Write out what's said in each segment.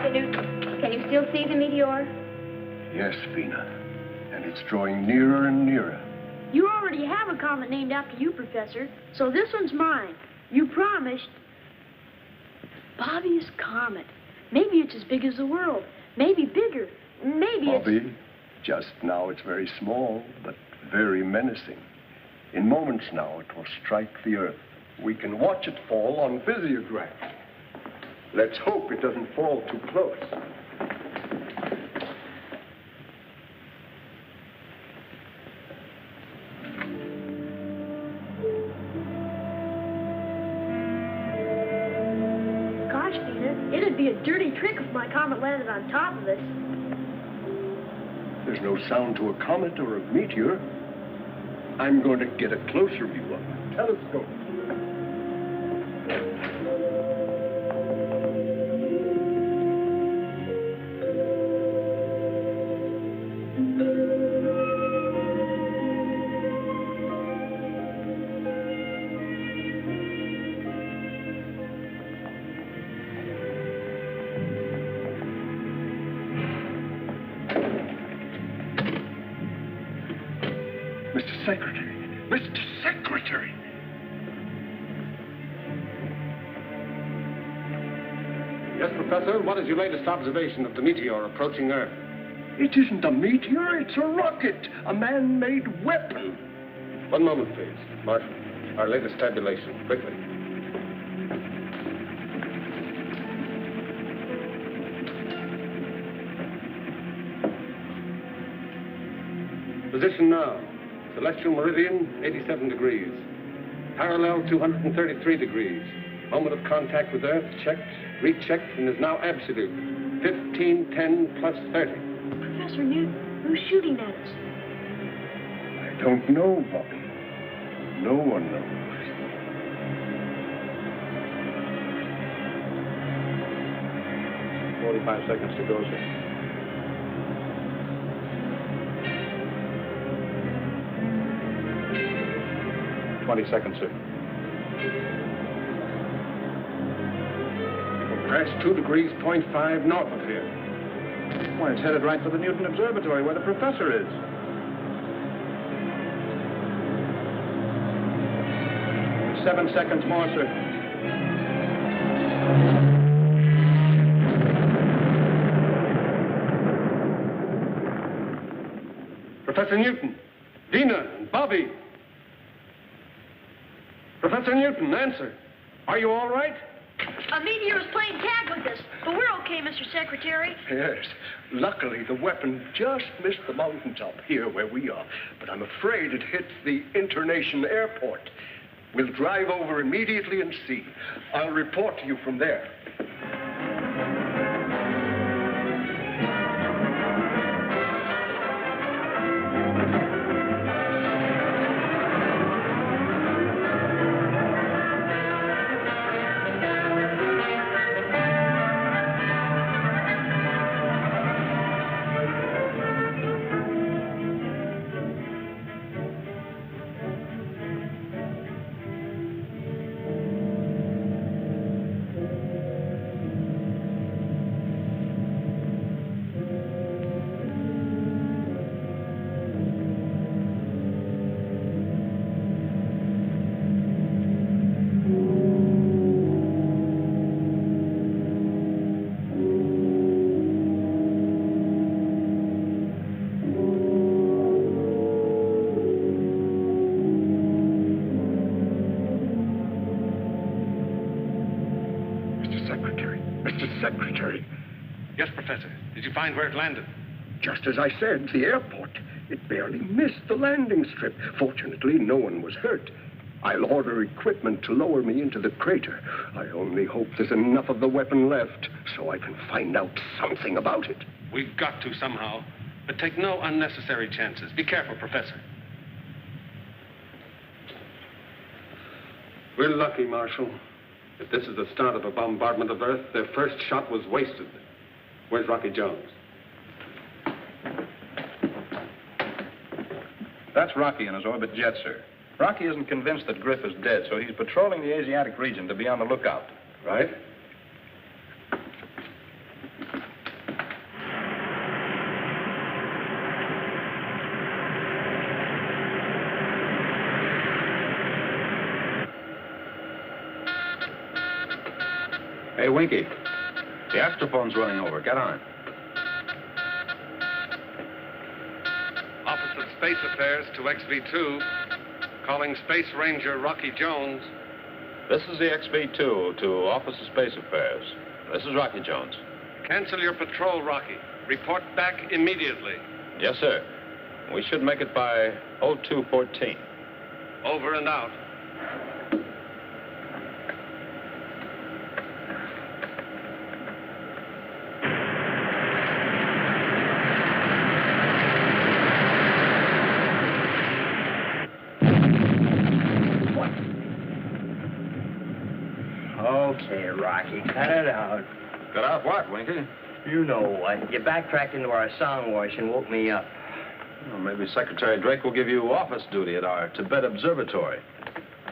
Dr. Newton, can you still see the meteor? Yes, Vina. And it's drawing nearer and nearer. You already have a comet named after you, Professor, so this one's mine. You promised. Bobby's comet. Maybe it's as big as the world. Maybe bigger. Maybe Bobby, just now it's very small, but very menacing. In moments now, it will strike the Earth. We can watch it fall on physiograph. Let's hope it doesn't fall too close. Gosh, Peter, it'd be a dirty trick if my comet landed on top of us. There's no sound to a comet or a meteor. I'm going to get a closer view of the telescope. Mr. Secretary! Mr. Secretary! Yes, Professor, what is your latest observation of the meteor approaching Earth? It isn't a meteor, it's a rocket, a man-made weapon. One moment, please. Marshal, our latest tabulation, quickly. Position now. Celestial meridian, 87 degrees. Parallel, 233 degrees. Moment of contact with Earth, checked, rechecked, and is now absolute. 15, 10, plus 30. Professor Newton, who's shooting at us? I don't know, Bobby. No one knows. "45 seconds to go, sir." "20 seconds, sir." Crashed 2 degrees, 0.5 north of here. Why, it's headed right for the Newton Observatory where the professor is. "7 seconds more, sir." Professor Newton, Dina, and Bobby. Professor Newton, answer. Are you all right? A meteor is playing tag with us, but we're okay, Mr. Secretary. Yes. Luckily, the weapon just missed the mountaintop here where we are. But I'm afraid it hit the Internation Airport. We'll drive over immediately and see. I'll report to you from there. Secretary. Yes, Professor. Did you find where it landed? Just as I said, the airport. It barely missed the landing strip. Fortunately, no one was hurt. I'll order equipment to lower me into the crater. I only hope there's enough of the weapon left so I can find out something about it. We've got to somehow. But take no unnecessary chances. Be careful, Professor. We're lucky, Marshal. If this is the start of a bombardment of Earth, their first shot was wasted. Where's Rocky Jones? That's Rocky in his orbit jet, sir. Rocky isn't convinced that Griff is dead, so he's patrolling the Asiatic region to be on the lookout. Right. Hey, Winky. The astrophone's running over. Get on. Office of Space Affairs to XV2. Calling Space Ranger Rocky Jones. This is the XB2 to Office of Space Affairs. This is Rocky Jones. Cancel your patrol, Rocky. Report back immediately. Yes, sir. We should make it by 0214. Over and out. Okay, Rocky, cut it out. Cut out what, Winky? You know what. You backtracked into our sound wash and woke me up. Well, maybe Secretary Drake will give you office duty at our Tibet Observatory.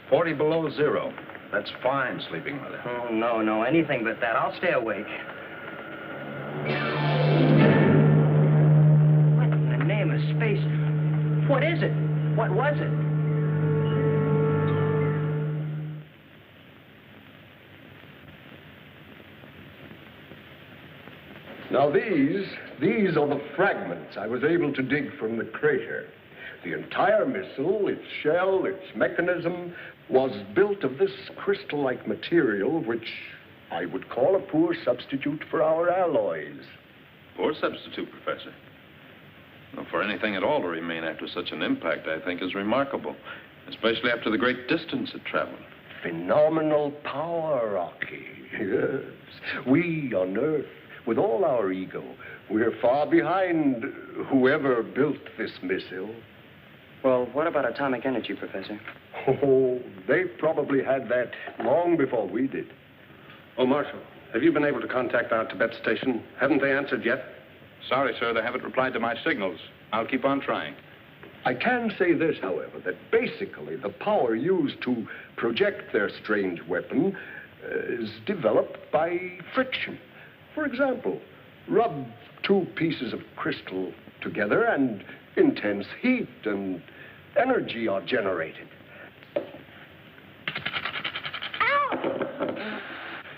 40 below zero. That's fine sleeping weather. Oh, no, anything but that. I'll stay awake. What in the name of space? What is it? What was it? Now these are the fragments I was able to dig from the crater. The entire missile, its shell, its mechanism, was built of this crystal-like material, which I would call a poor substitute for our alloys. Poor substitute, Professor. Well, for anything at all to remain after such an impact, I think, is remarkable, especially after the great distance it traveled. Phenomenal power, Rocky. Yes. We on Earth, with all our ego, we're far behind whoever built this missile. Well, what about atomic energy, Professor? Oh, they probably had that long before we did. Oh, Marshal, have you been able to contact our Tibet station? Haven't they answered yet? Sorry, sir, they haven't replied to my signals. I'll keep on trying. I can say this, however, that basically the power used to project their strange weapon is developed by friction. For example, rub two pieces of crystal together and intense heat and energy are generated.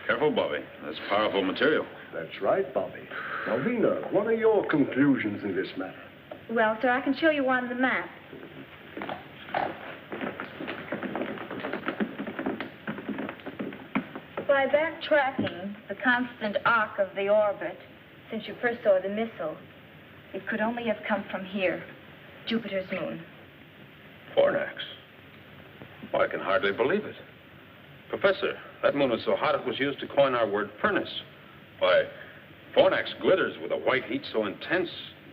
Careful, Bobby. That's powerful material. That's right, Bobby. Now, Vina, what are your conclusions in this matter? Well, sir, I can show you on the map. By backtracking the constant arc of the orbit since you first saw the missile, it could only have come from here, Jupiter's moon. Fornax. Well, I can hardly believe it. Professor, that moon was so hot it was used to coin our word furnace. Why, Fornax glitters with a white heat so intense,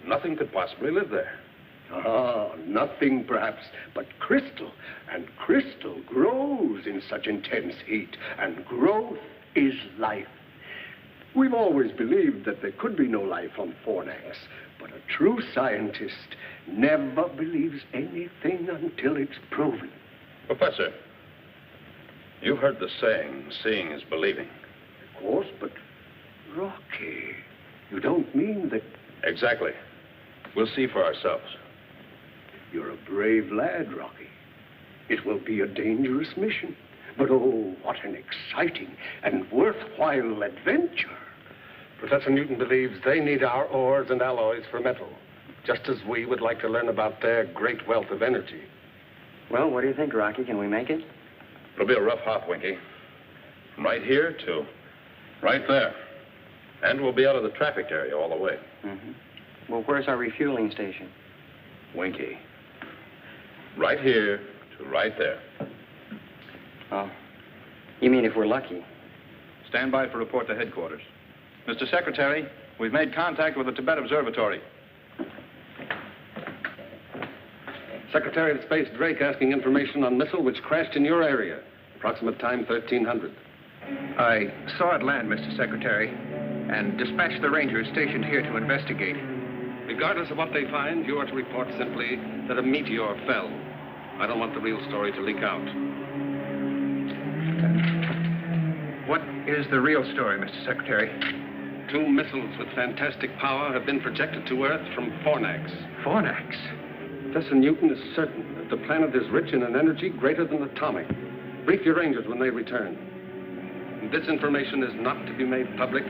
nothing could possibly live there. Ah, nothing perhaps but crystal. And crystal grows in such intense heat. And growth is life. We've always believed that there could be no life on Fornax. But a true scientist never believes anything until it's proven. Professor, you've heard the saying, seeing is believing. Of course, but Rocky, you don't mean that... Exactly. We'll see for ourselves. You're a brave lad, Rocky. It will be a dangerous mission. But oh, what an exciting and worthwhile adventure. Professor Newton believes they need our ores and alloys for metal, just as we would like to learn about their great wealth of energy. Well, what do you think, Rocky? Can we make it? It'll be a rough hop, Winky. From right here to right there. And we'll be out of the traffic area all the way. Mm-hmm. Well, where's our refueling station? Winky. Right here to right there. Oh. You mean if we're lucky? Stand by for report to headquarters. Mr. Secretary, we've made contact with the Tibet Observatory. Secretary of Space Drake asking information on missile which crashed in your area. Approximate time 1300. I saw it land, Mr. Secretary, and dispatched the Rangers stationed here to investigate. Regardless of what they find, you are to report simply that a meteor fell. I don't want the real story to leak out. What is the real story, Mr. Secretary? 2 missiles with fantastic power have been projected to Earth from Fornax. Fornax? Professor Newton is certain that the planet is rich in an energy greater than atomic. Brief your Rangers when they return. And this information is not to be made public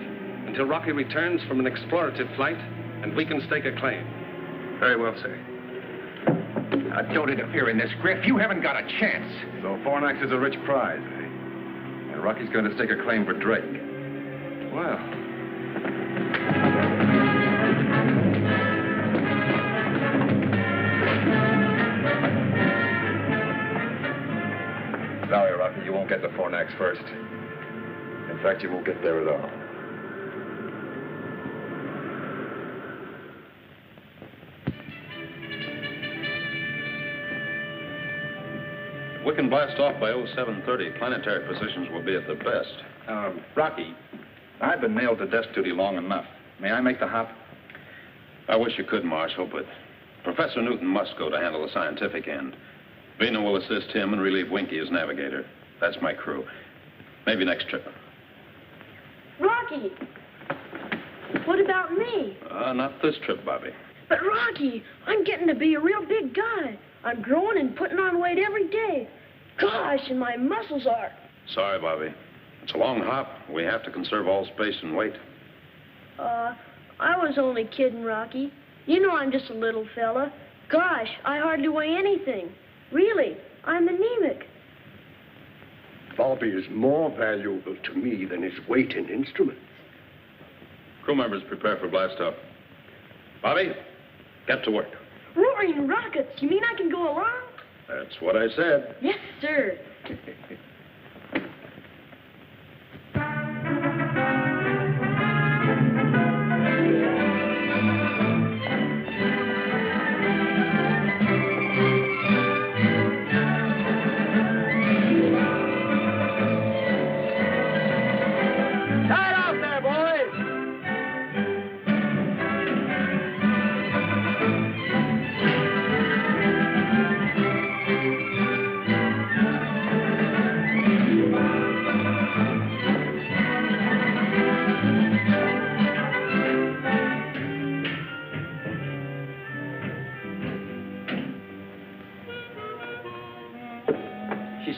until Rocky returns from an explorative flight and we can stake a claim. Very well, sir. Now, don't interfere in this, Griff. You haven't got a chance. So Fornax is a rich prize, eh? And Rocky's going to stake a claim for Drake. Well. Sorry, Rocky, you won't get to Fornax first. In fact, you won't get there at all. We can blast off by 0730. Planetary positions will be at their best. Rocky, I've been nailed to desk duty long enough. May I make the hop? I wish you could, Marshal, but Professor Newton must go to handle the scientific end. Vina will assist him and relieve Winky as navigator. That's my crew. Maybe next trip. Rocky! What about me? Not this trip, Bobby. But Rocky, I'm getting to be a real big guy. I'm growing and putting on weight every day. Gosh, and my muscles are. Sorry, Bobby. It's a long hop. We have to conserve all space and weight. I was only kidding, Rocky. You know I'm just a little fella. Gosh, I hardly weigh anything. Really, I'm anemic. Bobby is more valuable to me than his weight and instruments. Crew members prepare for blast-off. Bobby, get to work. Roaring rockets, you mean I can go along? That's what I said. Yes, sir.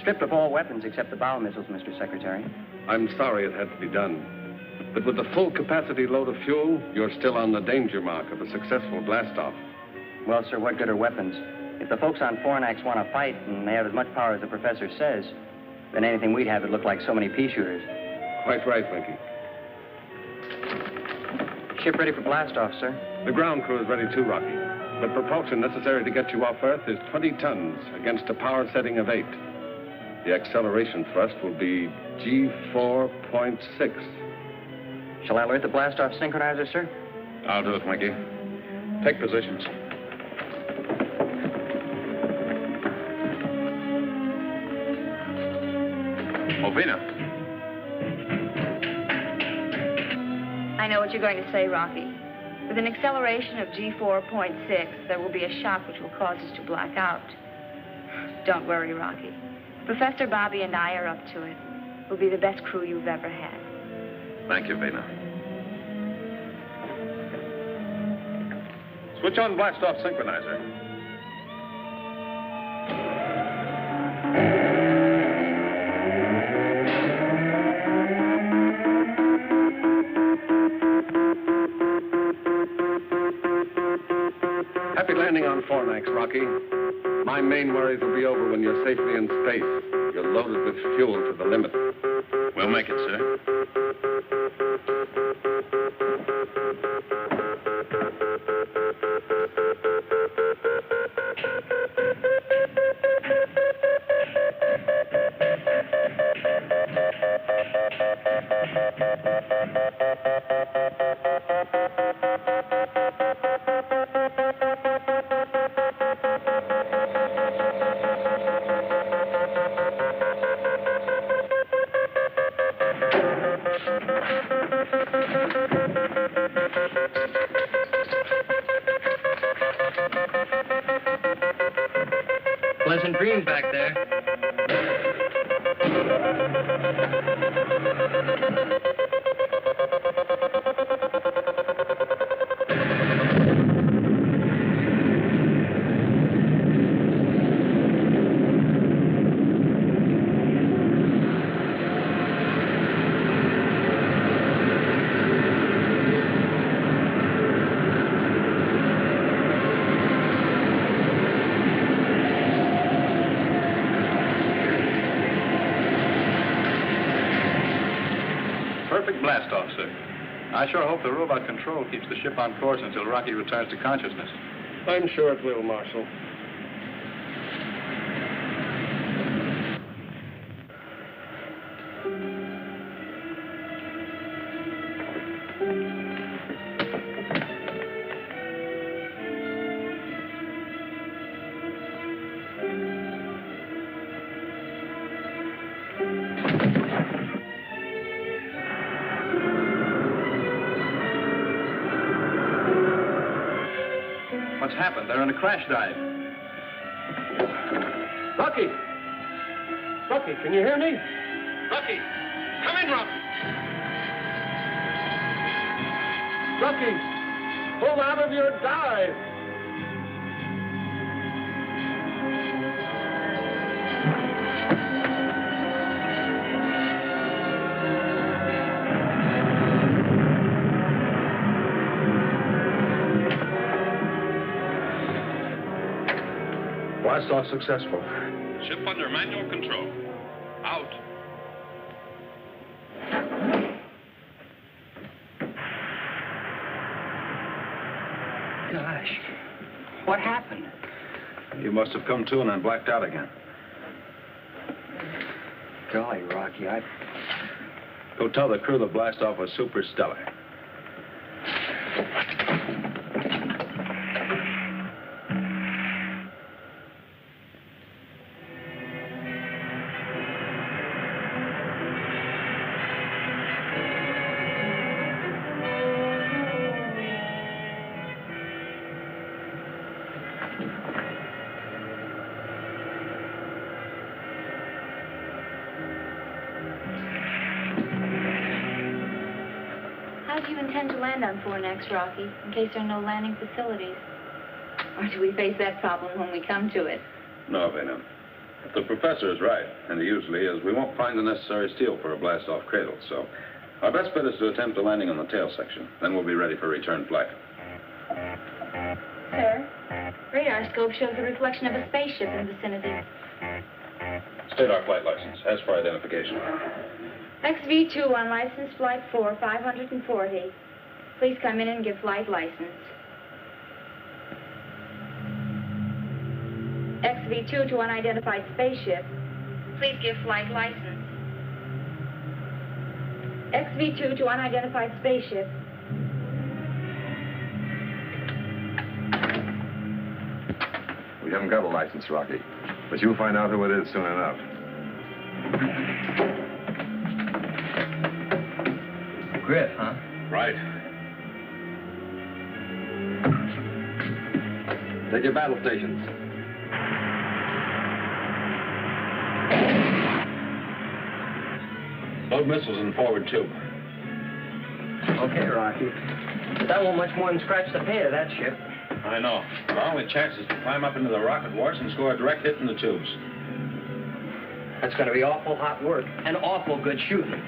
Stripped of all weapons except the bow missiles, Mr. Secretary. I'm sorry it had to be done. But with the full capacity load of fuel, you're still on the danger mark of a successful blast-off. Well, sir, what good are weapons? If the folks on Fornax want to fight and they have as much power as the professor says, then anything we'd have would look like so many pea shooters. Quite right, Winky. Ship ready for blast-off, sir. The ground crew is ready too, Rocky. The propulsion necessary to get you off Earth is 20 tons against a power setting of 8. The acceleration thrust will be G4.6. Shall I alert the blast-off synchronizer, sir? I'll do it, Winky. Take positions. Vina. I know what you're going to say, Rocky. With an acceleration of G4.6, there will be a shock which will cause us to black out. Don't worry, Rocky. Professor Bobby and I are up to it. We'll be the best crew you've ever had. Thank you, Vina. Switch on blast-off synchronizer. Happy landing on Fornax, Rocky. My main worries will be over when you're safely in space. You're loaded with fuel to the limit. We'll make it, sir. Pleasant dreams back there. Perfect blast-off, sir. I sure hope the robot control keeps the ship on course until Rocky returns to consciousness. I'm sure it will, Marshal. What's happened? They're in a crash dive. Rocky! Rocky, can you hear me? Rocky! Come in, Rocky! Rocky! Pull out of your dive! Blast off successful. Ship under manual control. Out. Gosh, what happened? You must have come to and then blacked out again. Golly, Rocky, Go tell the crew the blast off was super stellar. How do you intend to land on Fornax, Rocky, in case there are no landing facilities? Or do we face that problem when we come to it? No, Vena. If the professor is right, and he usually is, we won't find the necessary steel for a blast-off cradle, so our best bet is to attempt a landing on the tail section. Then we'll be ready for return flight. Sir, radar scope shows the reflection of a spaceship in the vicinity. State our flight license. As for identification. XV2 on license flight 4, 540. Please come in and give flight license. XV2 to unidentified spaceship. Please give flight license. XV2 to unidentified spaceship. We haven't got a license, Rocky, but you'll find out who it is soon enough. Griff, huh? Right. Take your battle stations. Load missiles in forward tube. Okay, Rocky. But that won't much more than scratch the paint of that ship. I know. Our only chance is to climb up into the rocket wards and score a direct hit in the tubes. That's going to be awful hot work and awful good shooting.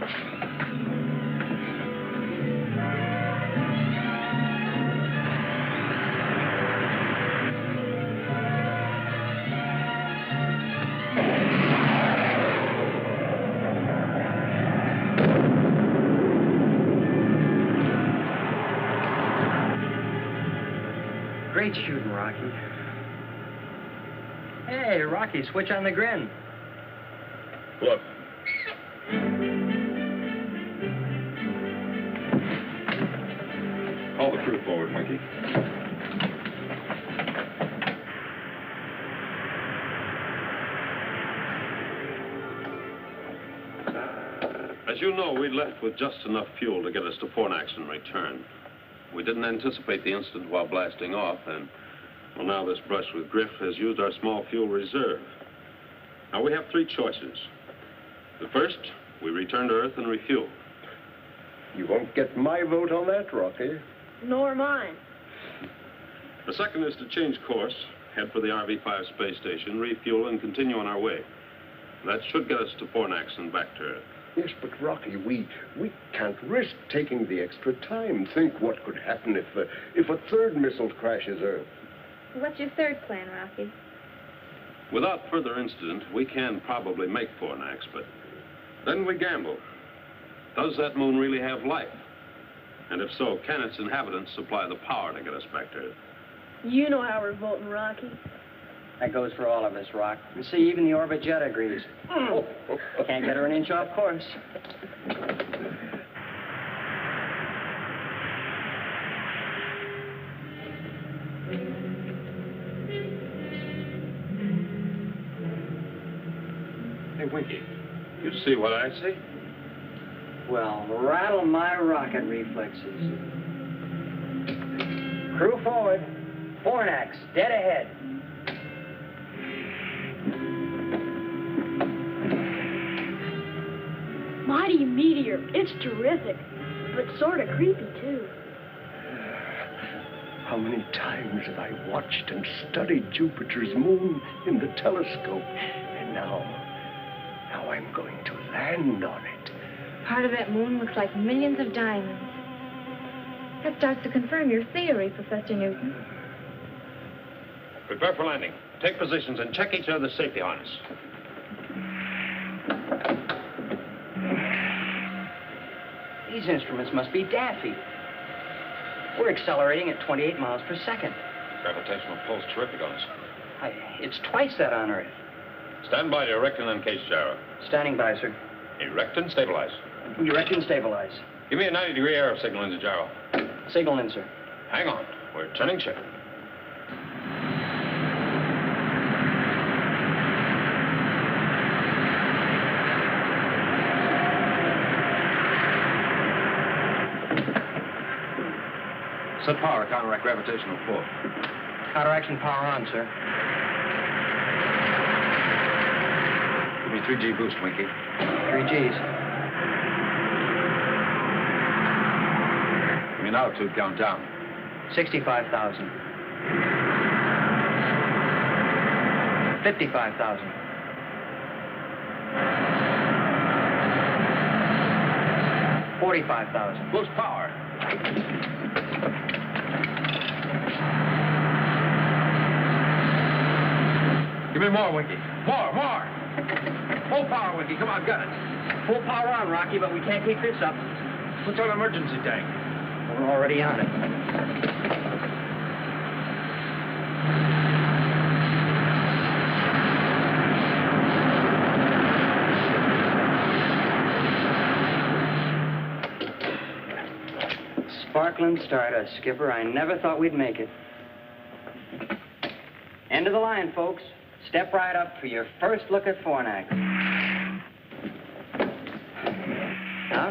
Great shooting, Rocky. Hey, Rocky, switch on the grin. Look. Call the crew forward, Monkey. As you know, we left with just enough fuel to get us to Fornax and return. We didn't anticipate the incident while blasting off, and, well, now this brush with Griff has used our small fuel reserve. Now, we have three choices. The first, we return to Earth and refuel. You won't get my vote on that, Rocky. Nor mine. The second is to change course, head for the RV-5 space station, refuel, and continue on our way. That should get us to Fornax and back to Earth. Yes, but Rocky, we can't risk taking the extra time. Think what could happen if a third missile crashes Earth. What's your third plan, Rocky? Without further incident, we can probably make Fornax, but then we gamble. Does that moon really have life? And if so, can its inhabitants supply the power to get us back to it? You know how we're voting, Rocky. That goes for all of us, Rock. And see, even the orbit jet agrees. Can't get her an inch off course. Hey, Winky, you see what I see? Well, rattle my rocket reflexes. Crew forward. Fornax, dead ahead. Mighty meteor. It's terrific, but sort of creepy, too. How many times have I watched and studied Jupiter's moon in the telescope? And now I'm going to land on it. Part of that moon looks like millions of diamonds. That starts to confirm your theory, Professor Newton. Prepare for landing. Take positions and check each other's safety harness. These instruments must be daffy. We're accelerating at 28 miles per second. Gravitational pull's terrific on us. It's twice that on Earth. Stand by to erect and uncage gyro. Standing by, sir. Erect and stabilize. Erect and stabilize. Give me a 90-degree arrow signal into gyro. Signal in, sir. Hang on. We're turning ship. Set power, counteract gravitational pull. Counteraction power on, sir. Give me 3G boost, Winky. 3 Gs. Give me an altitude count down. 65,000. 55,000. 45,000. Boost power. Give me more, Winky. More. Full power, Winky. Come on, got it. Full power on, Rocky, but we can't keep this up. What's our emergency tank? We're already on it. Sparkling stardust, Skipper. I never thought we'd make it. End of the line, folks. Step right up for your first look at Fornax.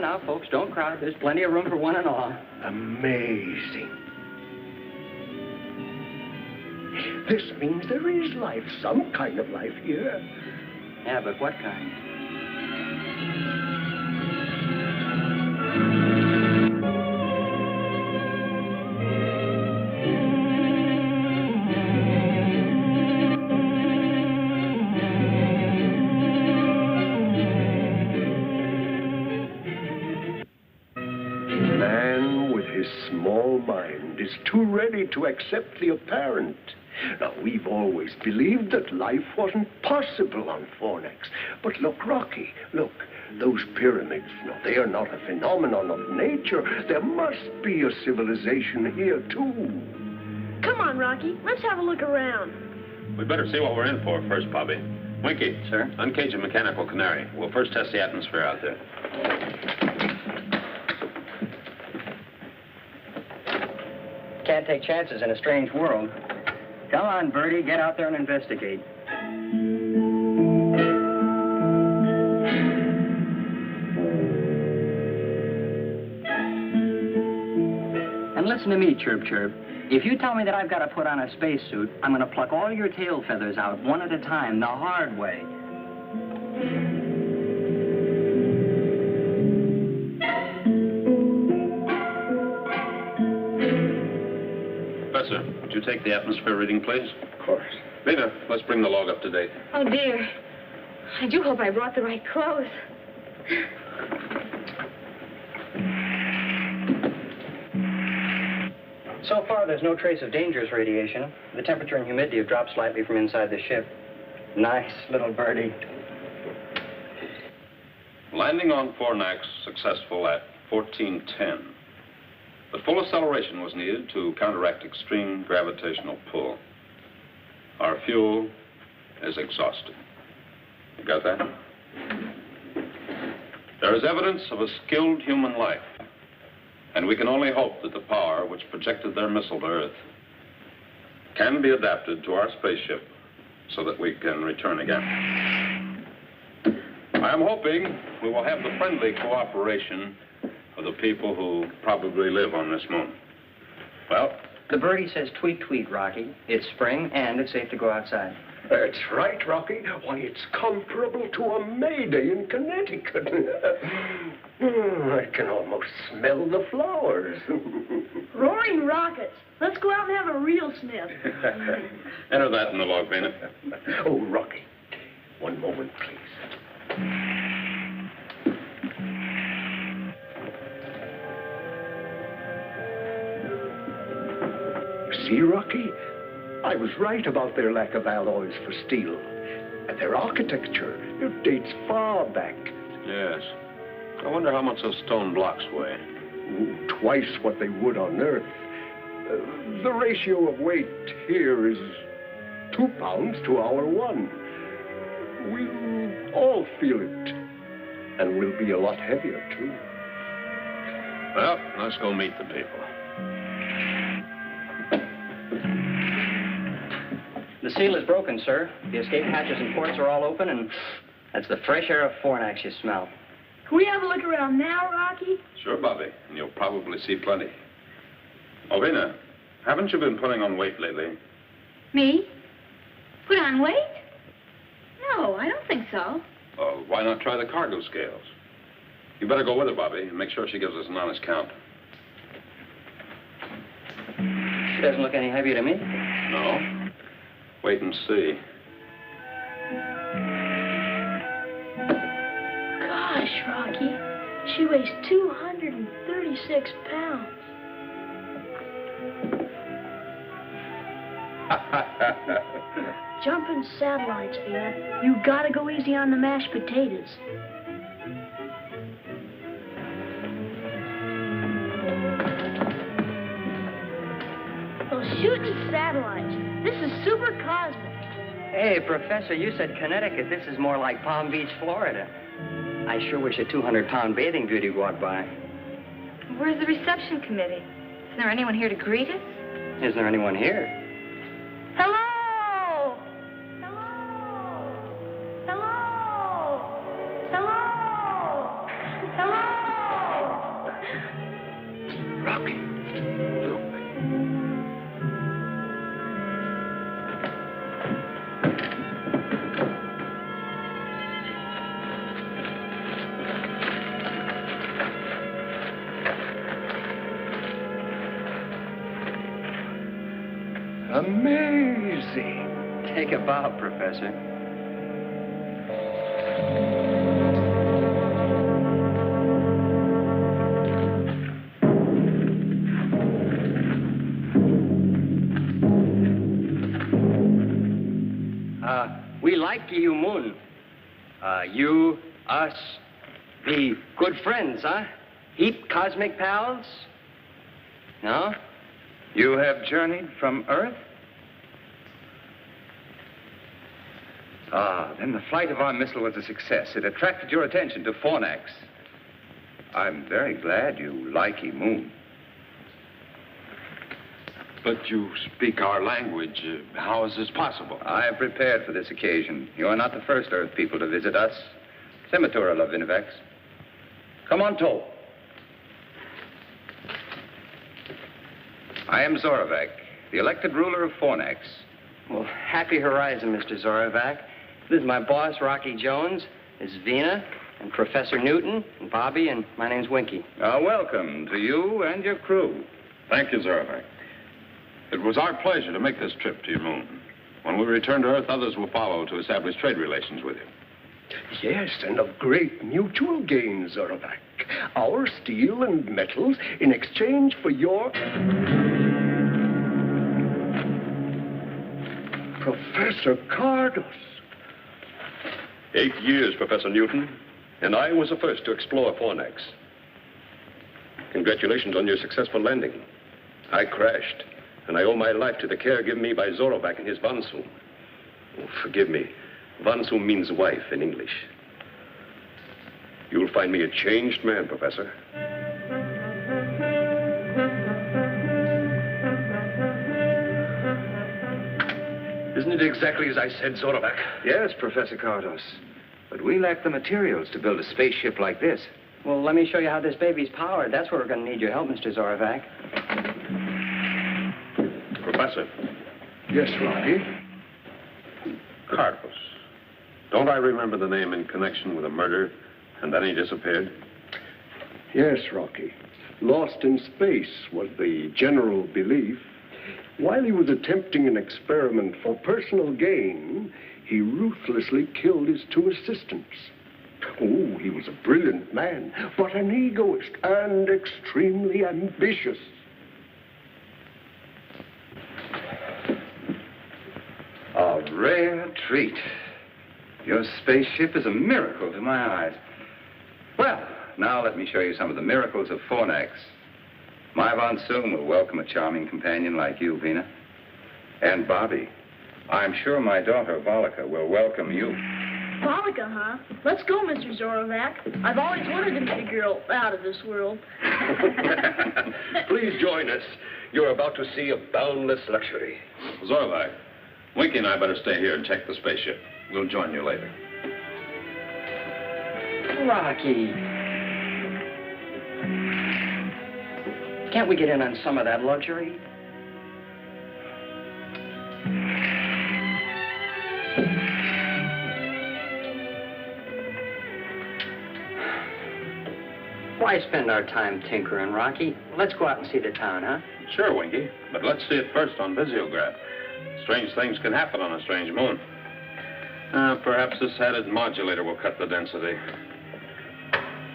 Now, folks, don't crowd. There's plenty of room for one and all. Amazing. This means there is life, some kind of life here. Yeah, but what kind? Small mind is too ready to accept the apparent. Now, we've always believed that life wasn't possible on Fornax. But look, Rocky, look, those pyramids, no, they are not a phenomenon of nature. There must be a civilization here, too. Come on, Rocky. Let's have a look around. We'd better see what we're in for first, Bobby. Winky. Sir? Uncage a mechanical canary. We'll first test the atmosphere out there. Can't take chances in a strange world. Come on, Bertie, get out there and investigate. And listen to me, Chirp Chirp. If you tell me that I've got to put on a spacesuit, I'm going to pluck all your tail feathers out one at a time, the hard way. Professor, would you take the atmosphere reading, please? Of course. Rita, let's bring the log up to date. Oh, dear. I do hope I brought the right clothes. So far, there's no trace of dangerous radiation. The temperature and humidity have dropped slightly from inside the ship. Nice little birdie. Land Landing on Fornax successful at 1410. But full acceleration was needed to counteract extreme gravitational pull. Our fuel is exhausted. You got that? There is evidence of a skilled human life, and we can only hope that the power which projected their missile to Earth can be adapted to our spaceship so that we can return again. I am hoping we will have the friendly cooperation of the people who probably live on this moon. Well, The birdie says tweet, tweet, Rocky. It's spring, and it's safe to go outside. That's right, Rocky. Why, it's comparable to a May Day in Connecticut. I can almost smell the flowers. Roaring rockets. Let's go out and have a real sniff. enter that in the log, Vena. Oh, Rocky, one moment, please. See, Rocky? I was right about their lack of alloys for steel. And their architecture, it dates far back. Yes. I wonder how much those stone blocks weigh. Twice what they would on Earth. The ratio of weight here is 2 pounds to our 1. We'll all feel it. And we'll be a lot heavier, too. Well, let's go meet the people. The seal is broken, sir. The escape hatches and ports are all open, and that's the fresh air of Fornax you smell. Can we have a look around now, Rocky? Sure, Bobby, and you'll probably see plenty. Oh, Vena, haven't you been putting on weight lately? Me? Put on weight? No, I don't think so. Oh, why not try the cargo scales? You better go with her, Bobby, and make sure she gives us an honest count. She doesn't look any heavier to me. No? Wait and see. Gosh, Rocky. She weighs 236 pounds. Jumping satellites, man. You gotta go easy on the mashed potatoes. Those shooting satellites. This is super cosmic. Hey, Professor, you said Connecticut. This is more like Palm Beach, Florida. I sure wish a 200-pound bathing beauty would walk by. Where's the reception committee? Isn't there anyone here to greet us? Isn't there anyone here? Hello! Hello! Hello! Hello! Hello! Rocky, look. Amazing. Take a bow, Professor. We like you, Moon. You, us, be good friends, huh? Heap cosmic pals? No? You have journeyed from Earth? Ah, then the flight of our missile was a success. It attracted your attention to Fornax. I'm very glad you like Moon. But you speak our language. How is this possible? I have prepared for this occasion. You are not the first Earth people to visit us. Sematura Lavinovex. Come on, Toll. I am Zorovac, the elected ruler of Fornax. Well, happy horizon, Mr. Zorovac. This is my boss, Rocky Jones. This is Vena, and Professor Newton, and Bobby, and my name's Winky. Welcome to you and your crew. Thank you, Zorovac. It was our pleasure to make this trip to your moon. When we return to Earth, others will follow to establish trade relations with you. Yes, and of great mutual gain, Zorovac. Our steel and metals in exchange for your... Professor Cardos. 8 years, Professor Newton. And I was the first to explore Fornax. Congratulations on your successful landing. I crashed, and I owe my life to the care given me by Zorovac and his Vansu. Oh, forgive me. Vansu means wife in English. You'll find me a changed man, Professor. Isn't it exactly as I said, Zorovac? Yes, Professor Cardos. But we lack the materials to build a spaceship like this. Well, let me show you how this baby's powered. That's where we're going to need your help, Mr. Zorovac. Professor. Yes, Rocky? Cardos. Don't I remember the name in connection with a murder, and then he disappeared? Yes, Rocky. Lost in space was the general belief. While he was attempting an experiment for personal gain, he ruthlessly killed his 2 assistants. Oh, he was a brilliant man, but an egoist and extremely ambitious. A rare treat. Your spaceship is a miracle to my eyes. Well, now let me show you some of the miracles of Fornax. My Von Soon will welcome a charming companion like you, Vina. And Bobby, I'm sure my daughter, Volika, will welcome you. Polika, huh? Let's go, Mr. Zorovac. I've always wanted to meet a girl out of this world. Please join us. You're about to see a boundless luxury. Zorovac, Winky and I better stay here and check the spaceship. We'll join you later. Rocky. Can't we get in on some of that luxury? Why spend our time tinkering, Rocky? Let's go out and see the town, huh? Sure, Winky, but let's see it first on Visiograph. Strange things can happen on a strange moon. Perhaps this headed modulator will cut the density.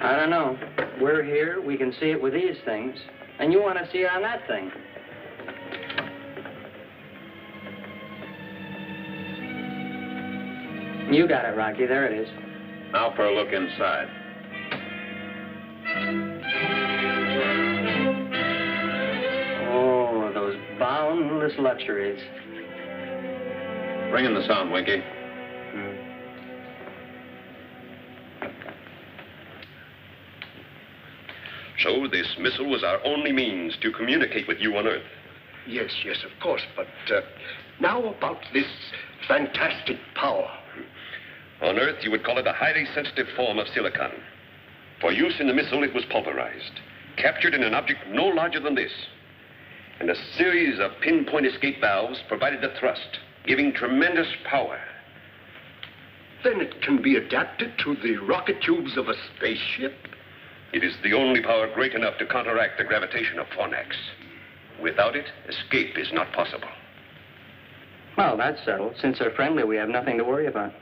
I don't know. We're here, we can see it with these things. And you want to see it on that thing. You got it, Rocky. There it is. Now for a look inside. Oh, those boundless luxuries. Bring in the sound, Winky. So this missile was our only means to communicate with you on Earth. Yes, of course, but now about this fantastic power. On Earth, you would call it a highly sensitive form of silicon. For use in the missile, it was pulverized, captured in an object no larger than this. And a series of pinpoint escape valves provided the thrust, giving tremendous power. Then it can be adapted to the rocket tubes of a spaceship? It is the only power great enough to counteract the gravitation of Fornax. Without it, escape is not possible. Well, that's settled. Since they're friendly, we have nothing to worry about.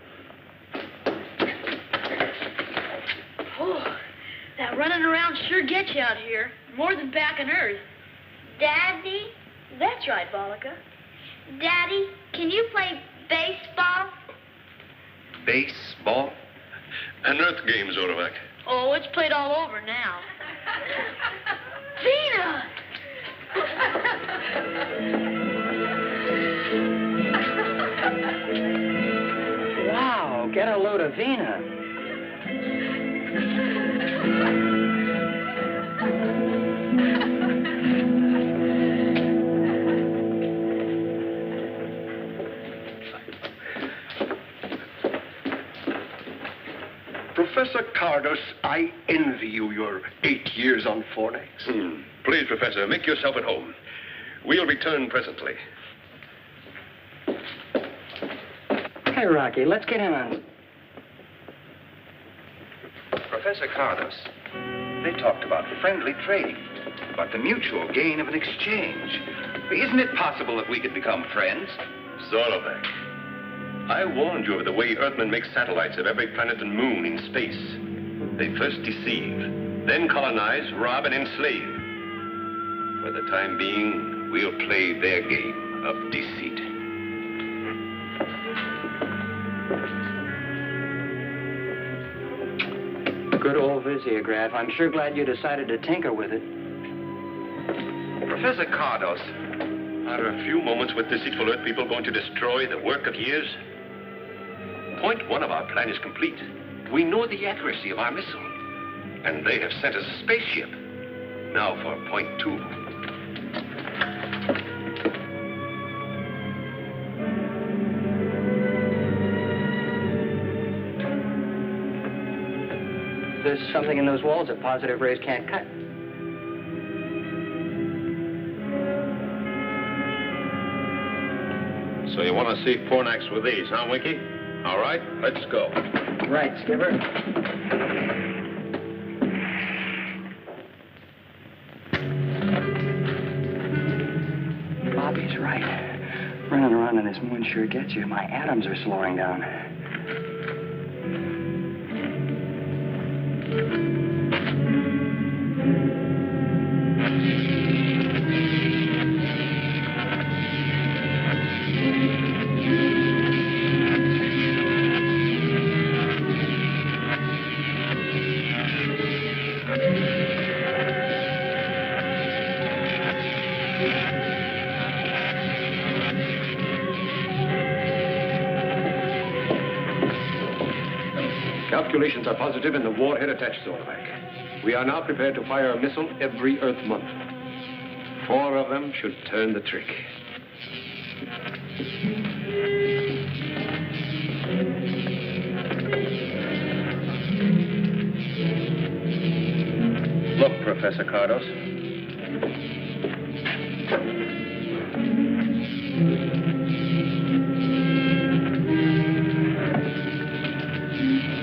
Oh, that running around sure gets you out here. More than back on Earth. Daddy? That's right, Volika. Daddy, can you play baseball? Baseball? An Earth game, Zorovac. Oh, it's played all over now. Vina! Wow, get a load of Vina. Professor Cardos, I envy you your 8 years on Fornax. Please, Professor, make yourself at home. We'll return presently. Hey, Rocky, let's get in on... Professor Cardos, they talked about friendly trading, about the mutual gain of an exchange. Isn't it possible that we could become friends? Zorovac, I warned you of the way Earthmen make satellites of every planet and moon in space. They first deceive, then colonize, rob, and enslave. For the time being, we'll play their game of deceit. Good old visiograph. I'm sure glad you decided to tinker with it. Professor Cardos, are a few moments with deceitful Earth people going to destroy the work of years? Point 1 of our plan is complete. We know the accuracy of our missile, and they have sent us a spaceship. Now for point 2. There's something in those walls that positive rays can't cut. So you want to see Fornax with these, huh, Winky? All right, let's go. Right, Skipper. Bobby's right. Running around in this moon sure gets you. My atoms are slowing down. Calculations are positive in the warhead attached, Zorvac. We are now prepared to fire a missile every Earth month. 4 of them should turn the trick. Look, Professor Cardos.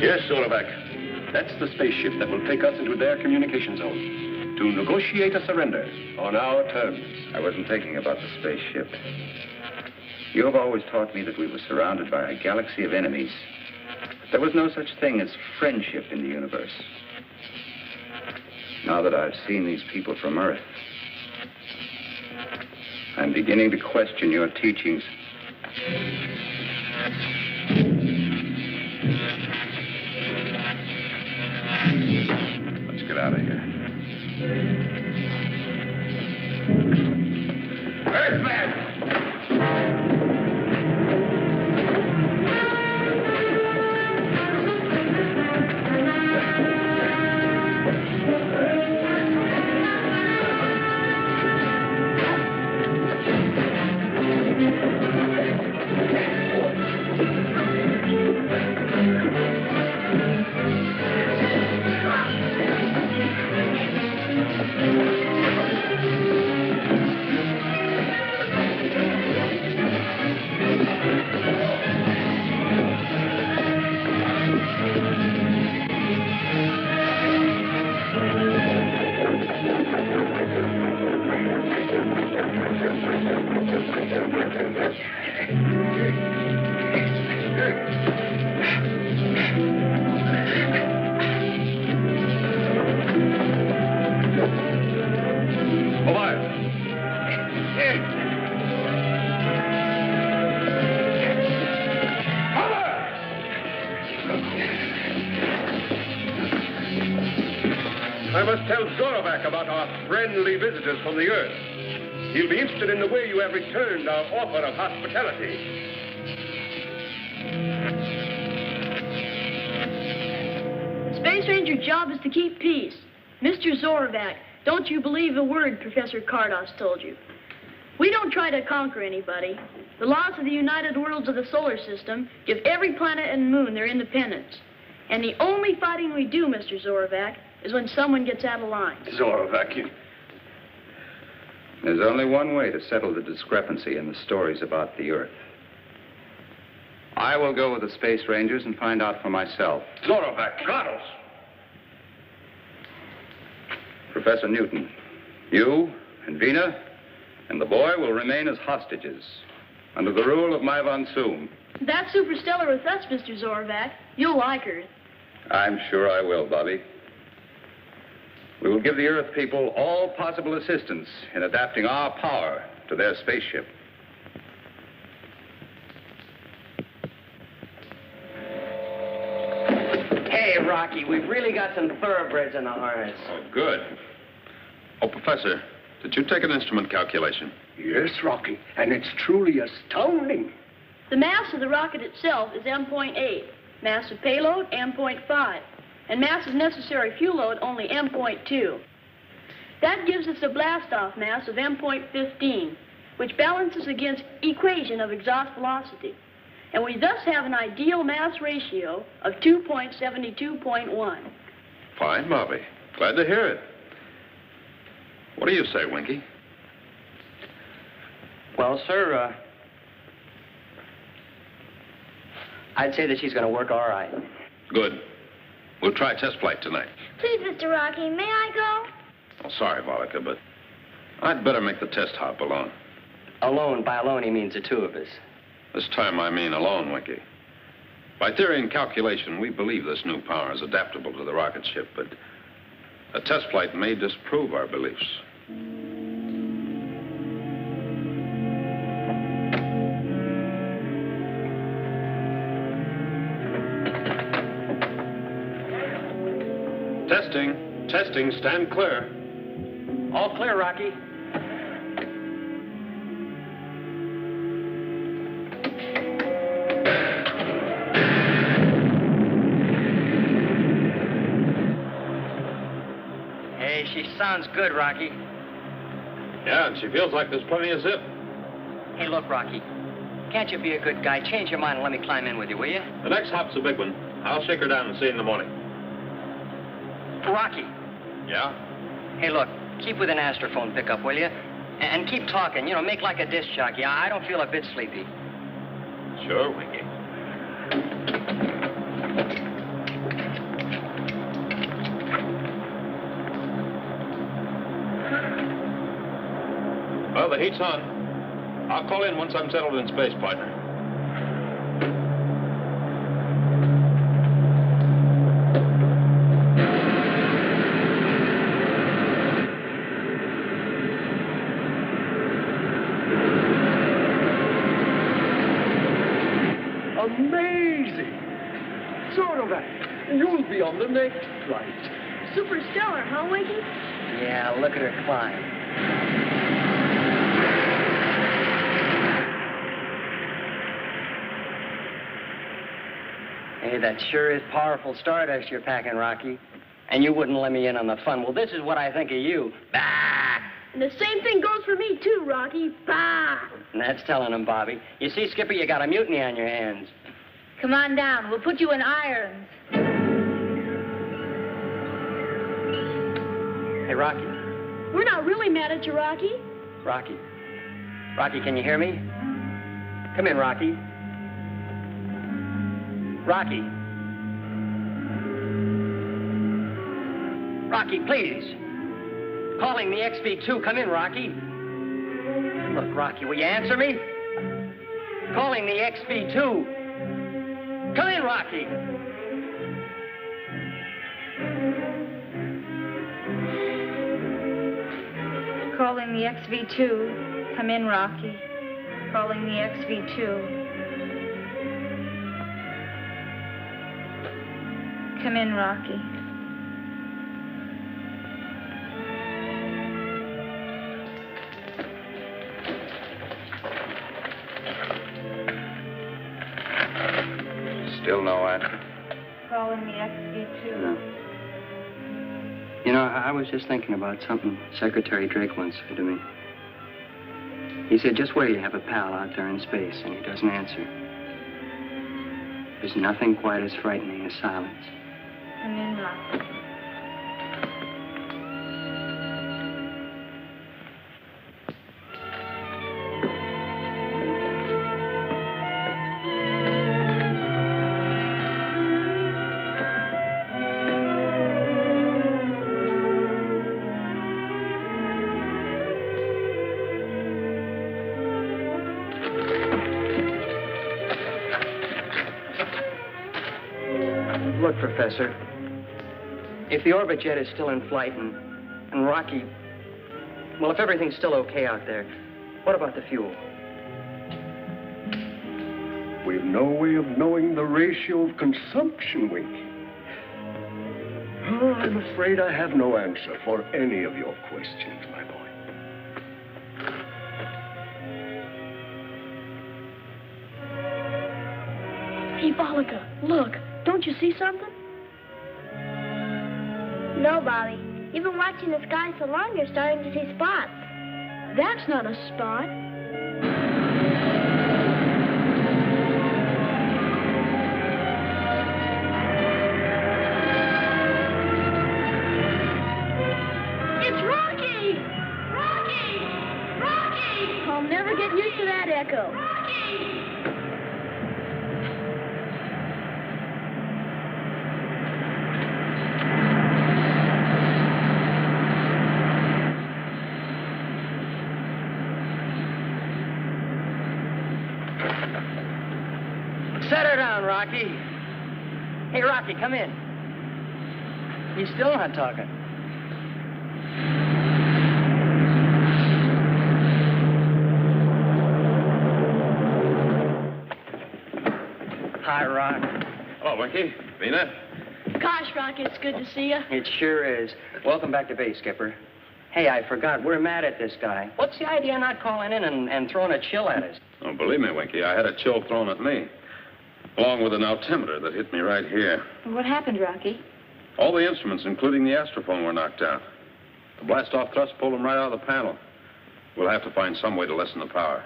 Yes, Zorvac. That's the spaceship that will take us into their communication zone to negotiate a surrender on our terms. I wasn't thinking about the spaceship. You have always taught me that we were surrounded by a galaxy of enemies. There was no such thing as friendship in the universe. Now that I've seen these people from Earth, I'm beginning to question your teachings. Let's get out of here. Earthman! I must tell Zorvac about our friendly visitors from the Earth. He'll be interested in the way you have returned our offer of hospitality. Space Ranger's job is to keep peace. Mr. Zorvac, don't you believe a word Professor Cardos told you. We don't try to conquer anybody. The laws of the United Worlds of the solar system give every planet and moon their independence. And the only fighting we do, Mr. Zorvac, is when someone gets out of line. Zorvac, you... There's only one way to settle the discrepancy in the stories about the Earth. I will go with the Space Rangers and find out for myself. Zorvac, Cardos! Professor Newton, you and Vina and the boy will remain as hostages under the rule of my Von Soom. That's superstellar with us, Mr. Zorvac. You'll like her. I'm sure I will, Bobby. We will give the Earth people all possible assistance in adapting our power to their spaceship. Hey, Rocky, We've really got some thoroughbreds in the harness. Oh, good. Oh, Professor, did you take an instrument calculation? Yes, Rocky, and it's truly astounding. The mass of the rocket itself is M.8, mass of payload M.5, and mass of necessary fuel load only M.2. That gives us a blast-off mass of M.15, which balances against equation of exhaust velocity. And we thus have an ideal mass ratio of 2.72.1. Fine, Bobby. Glad to hear it. What do you say, Winky? Well, sir, I'd say that she's going to work all right. Good. We'll try test flight tonight. Please, Mr. Rocky, may I go? Oh, sorry, Volika, but I'd better make the test hop alone. Alone, by alone, he means the two of us. This time I mean alone, Winky. By theory and calculation, we believe this new power is adaptable to the rocket ship, but a test flight may disprove our beliefs. Testing, stand clear. All clear, Rocky. Hey, she sounds good, Rocky. Yeah, and she feels like there's plenty of zip. Hey, look, Rocky. Can't you be a good guy? Change your mind and let me climb in with you, will you? The next hop's a big one. I'll shake her down and see you in the morning. Rocky. Yeah? Hey, look, keep with an astrophone pickup, will you? And keep talking. You know, make like a disc jockey. I don't feel a bit sleepy. Sure, Winky. Well, the heat's on. I'll call in once I'm settled in space, partner. Amazing! Zorovac, you'll be on the next flight. Superstellar, huh, Winky? Yeah, look at her climb. Hey, that sure is powerful stardust you're packing, Rocky. And you wouldn't let me in on the fun. Well, this is what I think of you. Bah! And the same thing goes for me, too, Rocky. Bah! And that's telling him, Bobby. You see, Skipper, you got a mutiny on your hands. Come on down. We'll put you in irons. Hey, Rocky. We're not really mad at you, Rocky. Rocky. Rocky, can you hear me? Come in, Rocky. Rocky. Rocky, please. Calling the XV2. Come in, Rocky. Look, Rocky, will you answer me? Calling the XV2. Come in, Rocky. Calling the XV2. Come in, Rocky. Calling the XV2. Come in, Rocky. Still no answer. Calling the XV2. No. You know, I was just thinking about something Secretary Drake once said to me. He said, just where you have a pal out there in space and he doesn't answer. There's nothing quite as frightening as silence. Come in, Rocky. Look, Professor, if the orbit jet is still in flight and Rocky, well, if everything's still okay out there, what about the fuel? We've no way of knowing the ratio of consumption, Winky. Oh, I'm afraid I have no answer for any of your questions, my boy. Hey, Bollica, look. Don't you see something? No, Bobby. You've been watching the sky so long, you're starting to see spots. That's not a spot. It's Rocky! Rocky! Rocky! I'll never get used to that echo. Rocky! Set her down, Rocky. Hey, Rocky, come in. He's still not talking. Hi, Rock. Hello, Winky. Vina. Gosh, Rocky, it's good to see you. It sure is. Welcome back to base, Skipper. Hey, I forgot. We're mad at this guy. What's the idea of not calling in and throwing a chill at us? Oh, believe me, Winky, I had a chill thrown at me, along with an altimeter that hit me right here. What happened, Rocky? All the instruments, including the astrophone, were knocked out. The blast-off thrust pulled them right out of the panel. We'll have to find some way to lessen the power.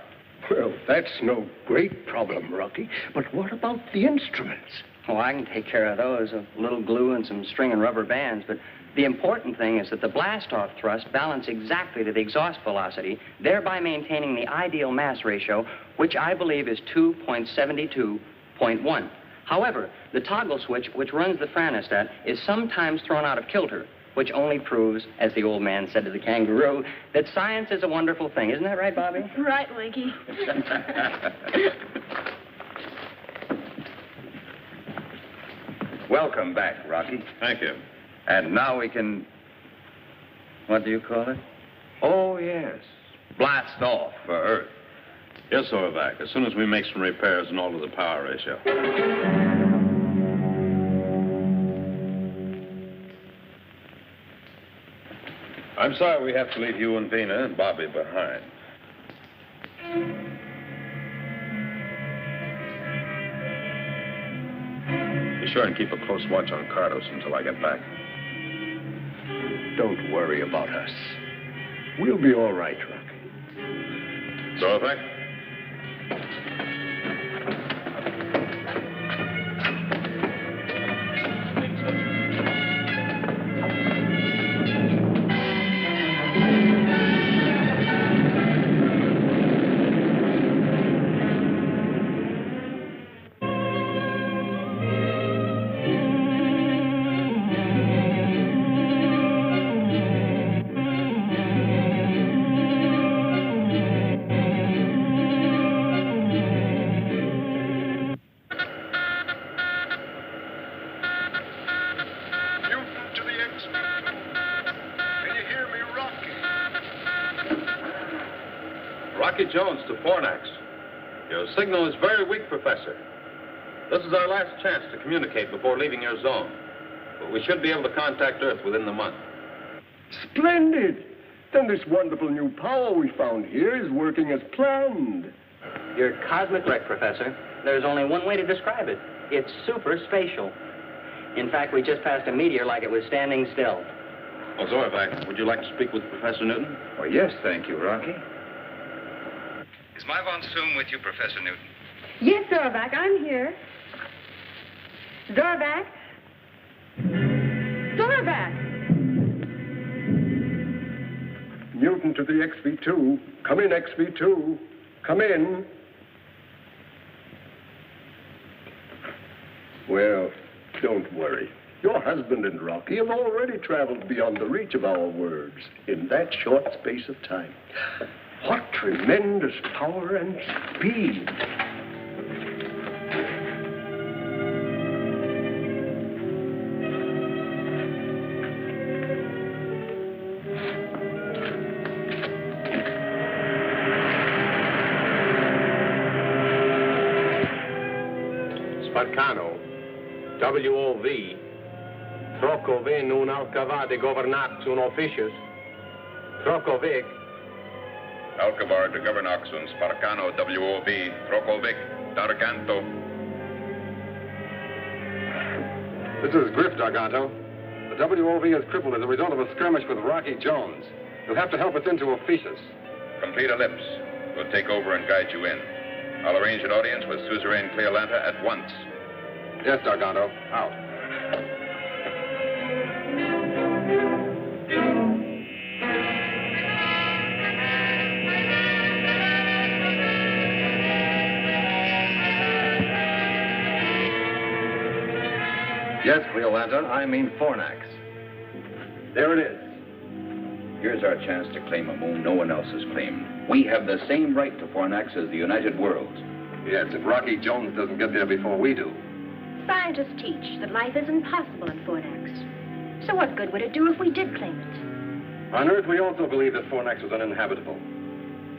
Well, that's no great problem, Rocky. But what about the instruments? Oh, I can take care of those. A little glue and some string and rubber bands. But the important thing is that the blast-off thrust balance exactly to the exhaust velocity, thereby maintaining the ideal mass ratio, which I believe is 2.72.1. However, the toggle switch, which runs the franostat, is sometimes thrown out of kilter, which only proves, as the old man said to the kangaroo, that science is a wonderful thing. Isn't that right, Bobby? Right, Winky. Welcome back, Rocky. Thank you. And now we can... What do you call it? Oh, yes. Blast off for Earth. Yes, Zorvac, as soon as we make some repairs and alter the power ratio. I'm sorry we have to leave you and Vina and Bobby behind. Be sure and keep a close watch on Cardos until I get back. Don't worry about us. We'll be all right, Rocky. Zorvac? Rocky Jones to Fornax. Your signal is very weak, Professor. This is our last chance to communicate before leaving your zone. But we should be able to contact Earth within the month. Splendid! Then this wonderful new power we found here is working as planned. You're cosmic right, Professor. There's only one way to describe it. It's super spatial. In fact, we just passed a meteor like it was standing still. Oh, Zorvac, would you like to speak with Professor Newton? Oh, yes, thank you, Rocky. Is my von Soom with you, Professor Newton? Yes, Zorvac, I'm here. Zorvac? Zorvac! Newton to the XV2. Come in, XV2. Come in. Well, don't worry. Your husband and Rocky have already traveled beyond the reach of our words in that short space of time. What tremendous power and speed. Sparcano, WOV, Troco ven un alcavar de governax un officius. Troco vic. Alcavar de Governox und Sparcano WOV, Trokovic, Darganto. This is Griff, Darganto. The WOV is crippled as a result of a skirmish with Rocky Jones. You'll have to help us into Officius. Complete ellipse. We'll take over and guide you in. I'll arrange an audience with Suzerain Cleolanta at once. Yes, Darganto. Out. Yes, Cleolanta, I mean Fornax. There it is. Here's our chance to claim a moon no one else has claimed. We have the same right to Fornax as the United Worlds. Yes, if Rocky Jones doesn't get there before we do. Scientists teach that life is impossible in Fornax. So what good would it do if we did claim it? On Earth, we also believed that Fornax was uninhabitable.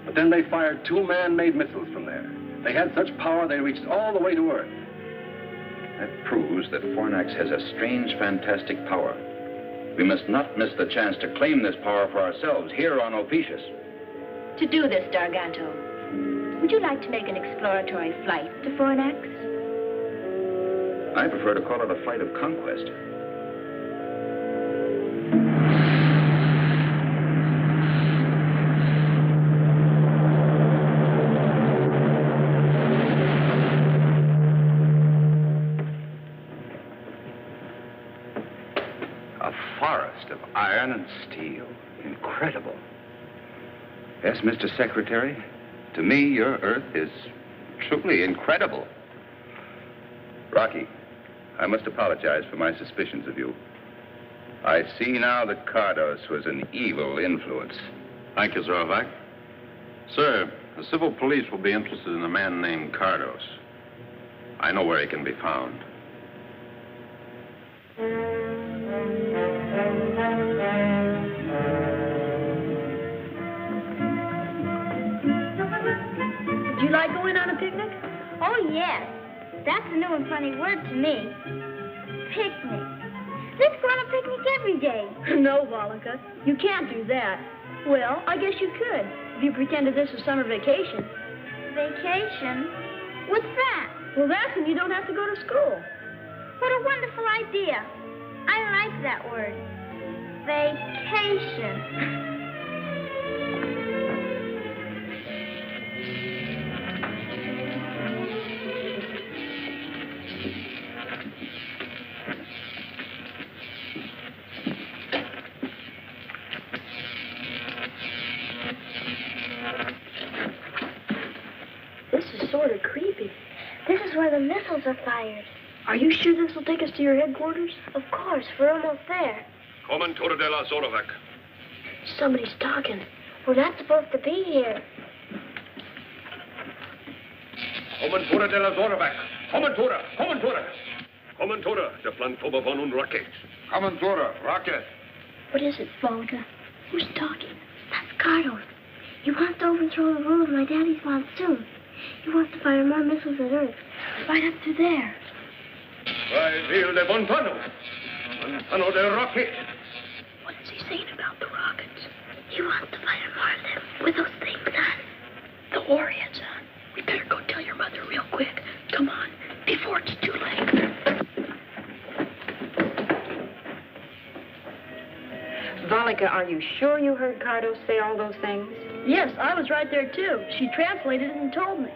But then they fired 2 man-made missiles from there. They had such power they reached all the way to Earth. That proves that Fornax has a strange, fantastic power. We must not miss the chance to claim this power for ourselves here on Ophiuchus. To do this, Darganto, would you like to make an exploratory flight to Fornax? I prefer to call it a flight of conquest. Forest of iron and steel. Incredible. Yes, Mr. Secretary, to me, your Earth is truly incredible. Rocky, I must apologize for my suspicions of you. I see now that Cardos was an evil influence. Thank you, Zorovac. Sir, the civil police will be interested in a man named Cardos. I know where he can be found. Would you like going on a picnic? Oh, yes. That's a new and funny word to me. Picnic. Let's go on a picnic every day. No, Volika, you can't do that. Well, I guess you could, if you pretended this was summer vacation. Vacation? What's that? Well, that's when you don't have to go to school. What a wonderful idea. I like that word. Vacation. This is sort of creepy. This is where the missiles are fired. Are you sure this will take us to your headquarters? Of course, we're almost there. Comentore de la Zorovac. Somebody's talking. We're not supposed to be here. Comentore de la Zorovac. Comentore, Comentore. Comentore, de Plantova von und Rocket. Commandora, rocket. What is it, Volga? Who's talking? That's Cardos. He wants to overthrow the rule of my daddy's monsoon. He wants to fire more missiles at Earth. Right up to there. By Ville de Montano. Montano de Rocket. What is he saying about the rockets? He wants to fire more of them with those things on. The warheads on. We better go tell your mother real quick. Come on, before it's too late. Volika, are you sure you heard Cardos say all those things? Yes, I was right there, too. She translated it and told me.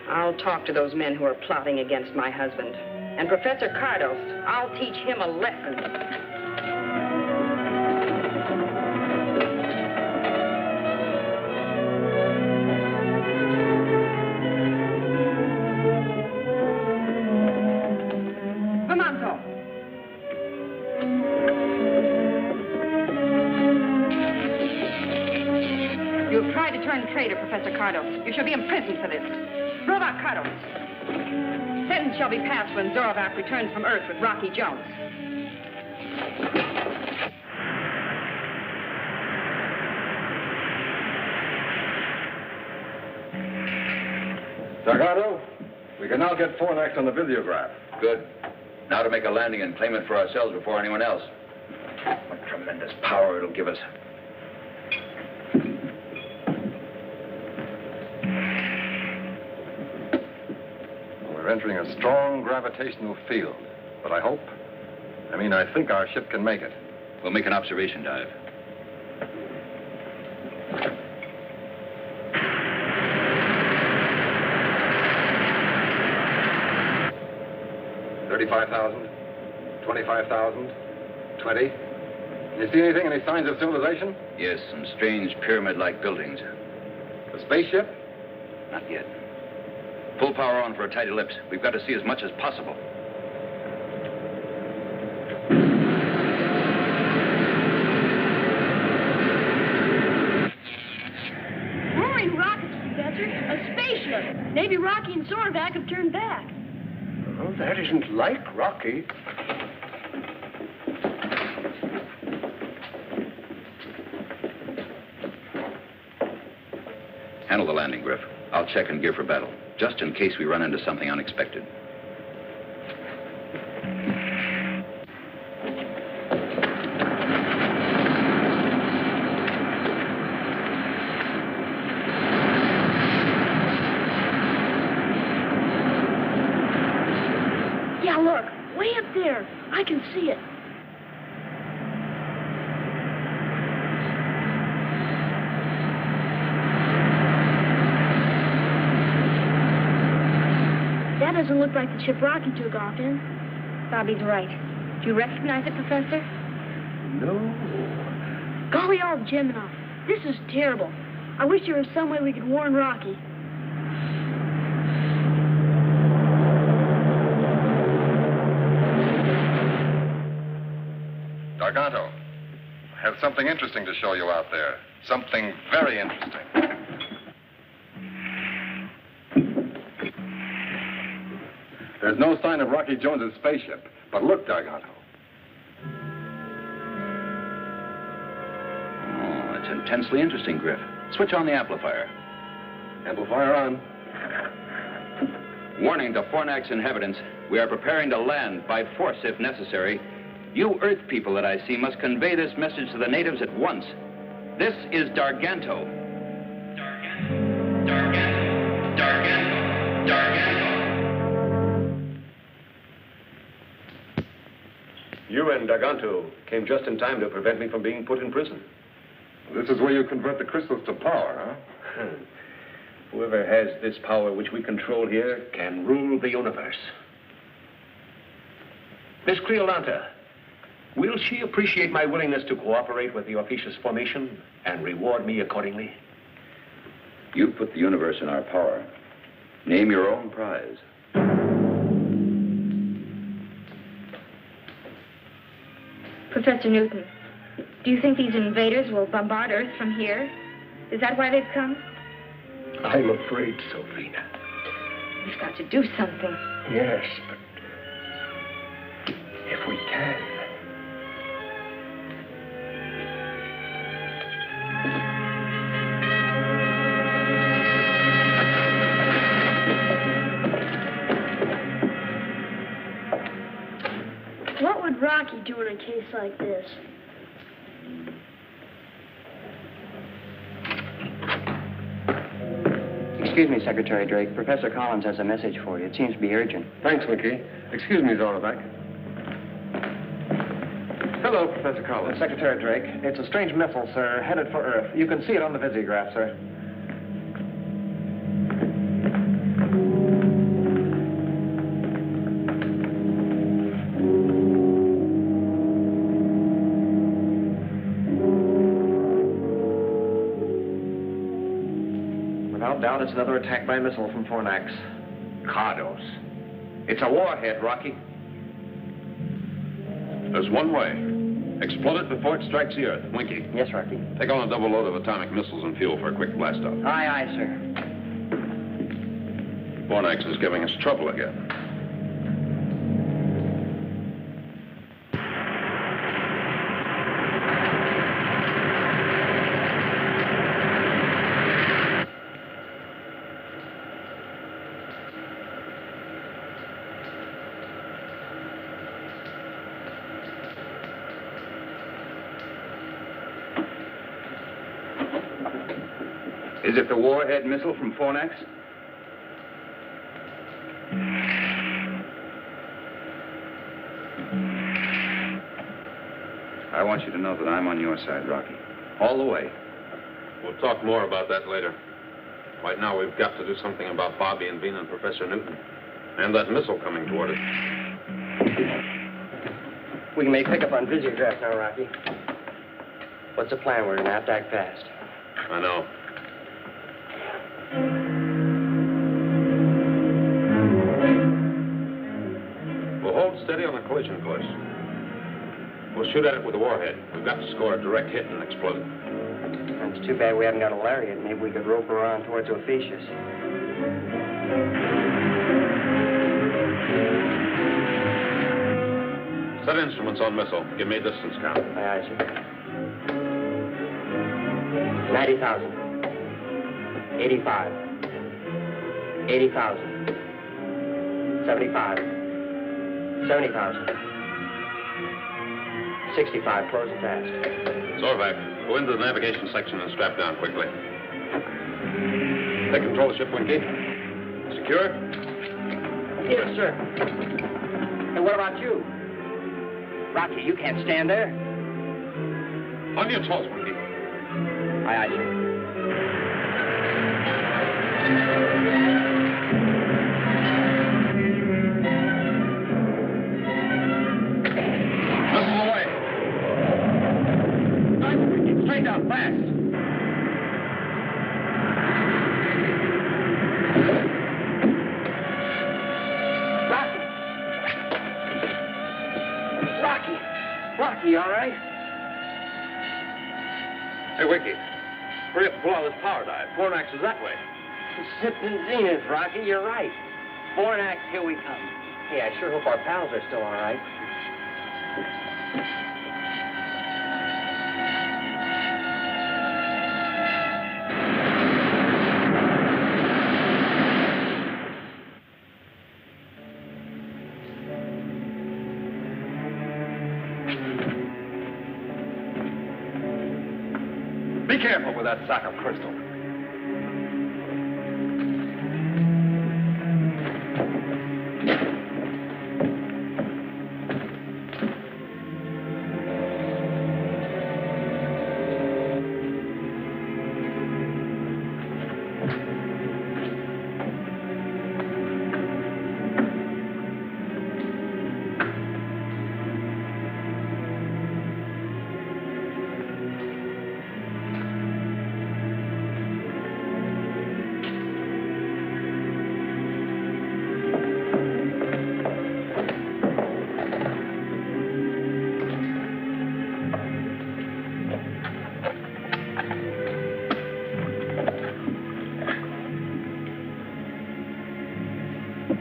I'll talk to those men who are plotting against my husband. And Professor Cardos, I'll teach him a lesson. You've tried to turn traitor, Professor Cardos. You shall be imprisoned for this. Zorovac Cardos. Sentence shall be passed when Zorovac returns from Earth with Rocky Jones. Dargano, we can now get Fornax on the videograph. Good. Now to make a landing and claim it for ourselves before anyone else. What tremendous power it'll give us. We're entering a strong gravitational field, but I think our ship can make it. We'll make an observation dive. $35,000, $25,000, $20. You see anything, any signs of civilization? Yes, some strange pyramid-like buildings. The spaceship? Not yet. Full power on for a tight ellipse. We've got to see as much as possible. Roaring rockets, Professor. A spaceship. Maybe Rocky and Zorvac have turned back. Oh, that isn't like Rocky. Handle the landing, Griff. I'll check and gear for battle, just in case we run into something unexpected. Yeah, look. Way up there. I can see it. That doesn't look like the ship Rocky took off in. Bobby's right. Do you recognize it, Professor? No. Golly all Gemini. This is terrible. I wish there was some way we could warn Rocky. Garganto, I have something interesting to show you out there. Something very interesting. There's no sign of Rocky Jones's spaceship, but look, Garganto. Oh, it's intensely interesting, Griff. Switch on the amplifier. Amplifier on. Warning to Fornax inhabitants, we are preparing to land by force if necessary. You Earth people that I see must convey this message to the natives at once. This is Darganto. Darganto. You and Darganto came just in time to prevent me from being put in prison. This is where you convert the crystals to power, huh? Whoever has this power which we control here can rule the universe. Miss Creolanta, will she appreciate my willingness to cooperate with the officious formation and reward me accordingly? You put the universe in our power. Name your own prize. Professor Newton, do you think these invaders will bombard Earth from here? Is that why they've come? I'm afraid so, Vina. We've got to do something. Yes, but if we can. What would Rocky do in a case like this? Excuse me, Secretary Drake. Professor Collins has a message for you. It seems to be urgent. Thanks, Mickey. Excuse me, Zorvac. Hello, Professor Collins. Secretary Drake, it's a strange missile, sir, headed for Earth. You can see it on the visiograph, sir. Without doubt, it's another attack by missile from Fornax. Cardos. It's a warhead, Rocky. There's one way. Explode it before it strikes the Earth. Winky. Yes, Rocky. Take on a double load of atomic missiles and fuel for a quick blast-off. Aye, aye, sir. Fornax is giving us trouble again. Is it the warhead missile from Fornax? I want you to know that I'm on your side, Rocky. All the way. We'll talk more about that later. Right now, we've got to do something about Bobby and Bean and Professor Newton. And that missile coming toward us. We can make pickup on Visiograph now, Rocky. What's the plan? We're going to have to act fast. I know. We'll hold steady on the collision course. We'll shoot at it with a warhead. We've got to score a direct hit and explode it. It's too bad we haven't got a lariat. Maybe we could rope around towards Ophiuchus. Set instruments on missile. Give me a distance count. Aye, aye, sir. 90,000. 85. 80,000. 75. 70,000. 65. Closing fast. Zorvac, go into the navigation section and strap down quickly. Take control of the ship, Winky. Secure? Yes, sir. And what about you? Rocky, you can't stand there. On your toes, Winky. Aye, aye, sir. Missile away. Straight down, fast. Rocky, you all right? Hey, Winky. Hurry up and pull out this power dive. Fornax is that way. Sipping zenith, Rocky, you're right. Fornax, here we come. Hey, I sure hope our pals are still all right. Be careful with that sack of crystal.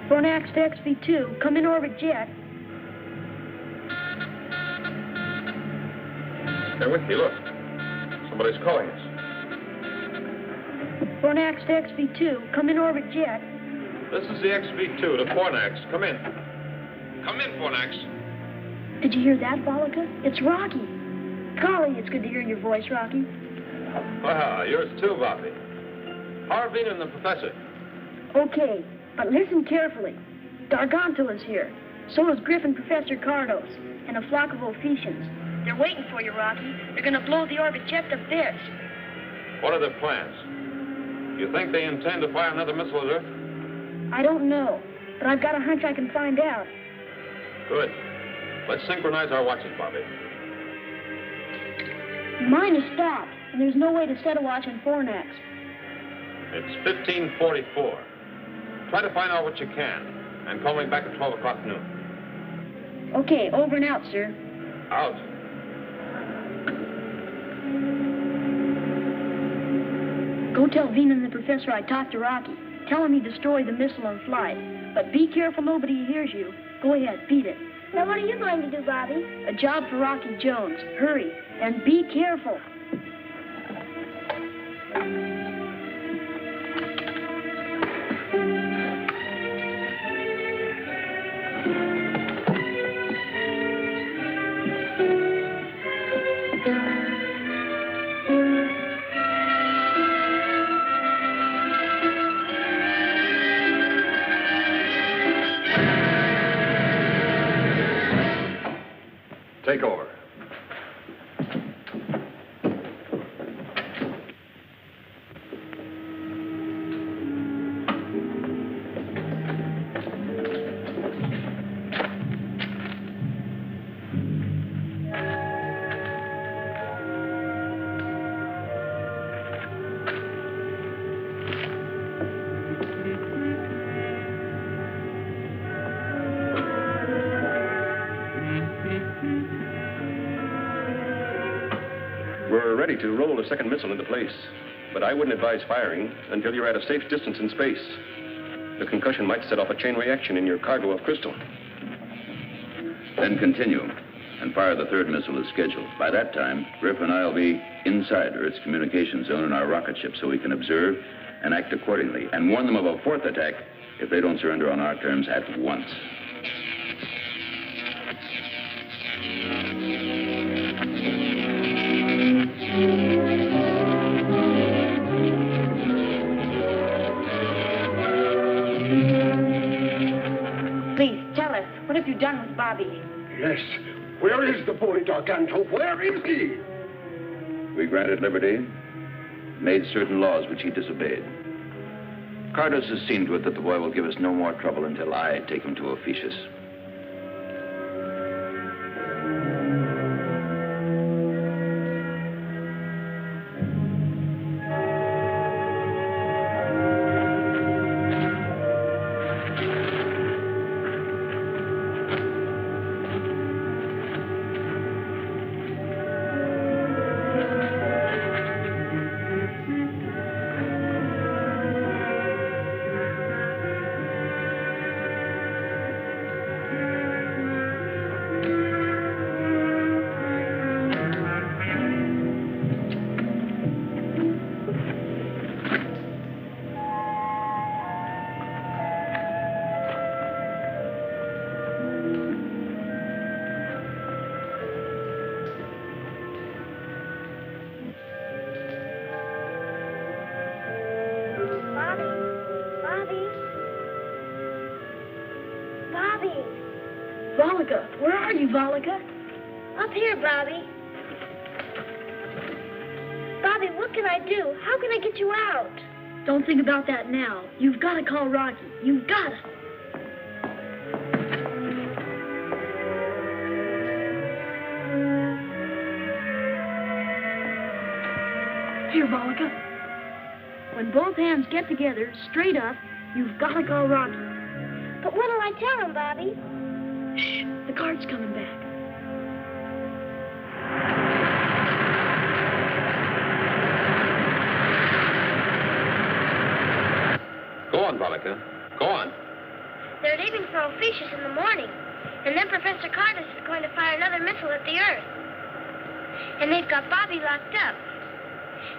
Fornax to XV2. Come in orbit jet. Hey, Winky, look. Somebody's calling us. Fornax to XV2. Come in orbit jet. This is the XV2 to Fornax. Come in. Come in, Fornax. Did you hear that, Bollica? It's Rocky. Golly, it's good to hear your voice, Rocky. Ah, yours too, Bobby. How are Vina and the professor? Okay, but listen carefully. Darganto is here. So is Griff and Professor Cardos, and a flock of Ophiuchans. They're waiting for you, Rocky. They're going to blow the orbit jet to bits. What are their plans? You think they intend to fire another missile at Earth? I don't know, but I've got a hunch I can find out. Good. Let's synchronize our watches, Bobby. Mine is stopped, and there's no way to set a watch on Fornax. It's 15:44. Try to find out what you can, and call me back at 12 o'clock noon. Okay, over and out, sir. Out. Go tell Vina and the professor I talked to Rocky. Tell him he destroyed the missile on flight. But be careful nobody hears you. Go ahead, beat it. Now, what are you going to do, Bobby? A job for Rocky Jones. Hurry, and be careful. ready to roll a second missile into place. But I wouldn't advise firing until you're at a safe distance in space. The concussion might set off a chain reaction in your cargo of crystal. Then continue and fire the third missile as scheduled. By that time, Griff and I will be inside Earth's communication zone in our rocket ship so we can observe and act accordingly and warn them of a fourth attack if they don't surrender on our terms at once. Please, tell us, what have you done with Bobby? Yes. Where is the boy, Darganto? Where is he? We granted liberty, made certain laws which he disobeyed. Cardos has seen to it that the boy will give us no more trouble until I take him to Ophiuchus. Volika, where are you, Volika? Up here, Bobby. Bobby, what can I do? How can I get you out? Don't think about that now. You've got to call Rocky. You've got to. Here, Volika. When both hands get together, straight up, you've got to call Rocky. But what'll I tell him, Bobby? Shh, the guard's coming back. Go on, Volika. Go on. They're leaving for Ophiuchus in the morning. And then Professor Cardos is going to fire another missile at the Earth. And they've got Bobby locked up.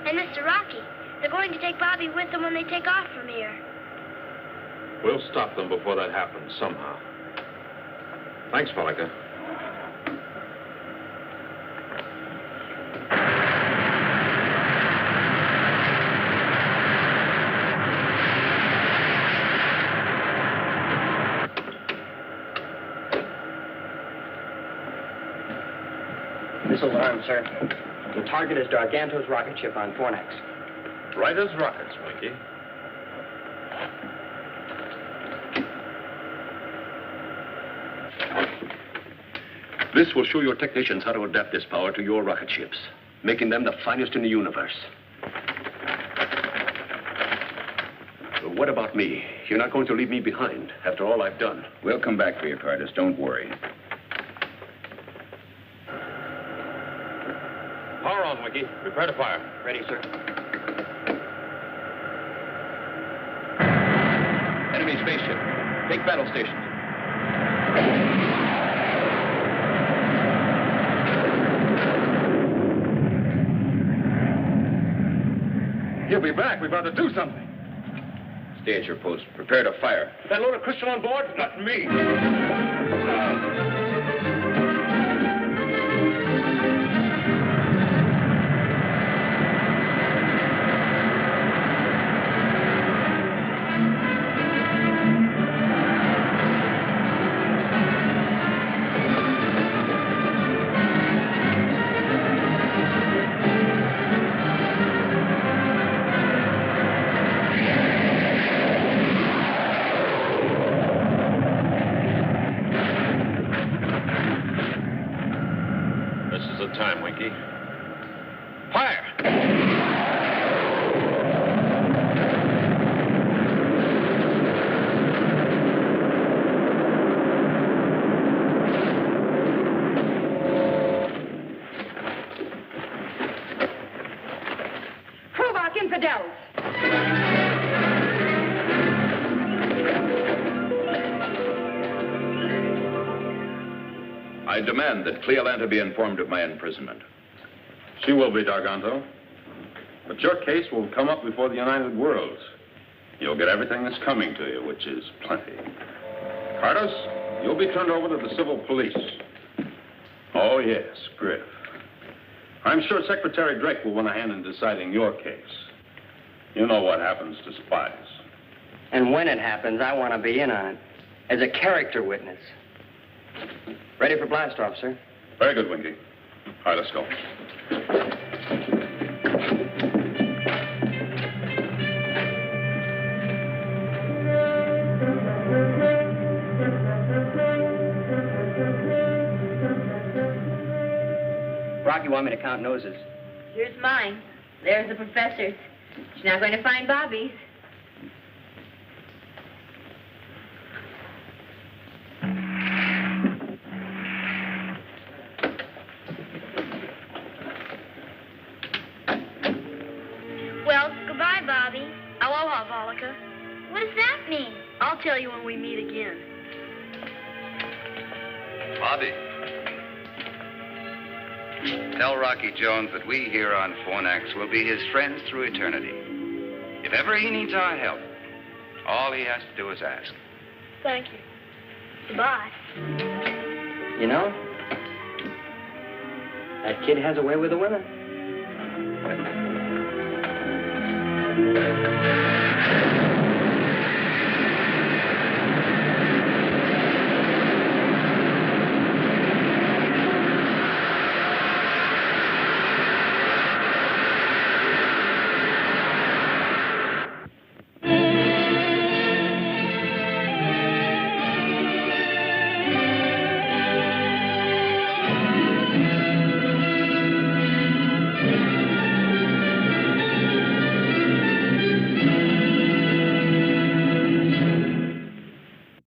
And Mr. Rocky, they're going to take Bobby with them when they take off from here. We'll stop them before that happens, somehow. Thanks, Volika. Missiles armed, sir. The target is Darganto's rocket ship on Fornax. Right as rockets, Winky. This will show your technicians how to adapt this power to your rocket ships, making them the finest in the universe. But what about me? You're not going to leave me behind after all I've done. We'll come back for you, Cardos. Don't worry. Power on, Winky. Prepare to fire. Ready, sir. Enemy spaceship. Take battle stations. He'll be back. We've got to do something. Stay at your post. Prepare to fire. That load of crystal on board? Not me. Rock infidels! I demand that Cleolanta be informed of my imprisonment. She will be, Darganto. But your case will come up before the United Worlds. You'll get everything that's coming to you, which is plenty. Cardos, you'll be turned over to the civil police. Oh, yes, Griff. I'm sure Secretary Drake will want a hand in deciding your case. You know what happens to spies. And when it happens, I want to be in on it. As a character witness. Ready for blast off, sir? Very good, Winky. All right, let's go. Rocky, want me to count noses? Here's mine. There's the professor's. She's not going to find Bobby's. Well, goodbye, Bobby. Aloha, Volika. What does that mean? I'll tell you when we meet again. Bobby. Tell Rocky Jones that we here on Fornax will be his friends through eternity. If ever he needs our help, all he has to do is ask. Thank you. Goodbye. You know, that kid has a way with the women.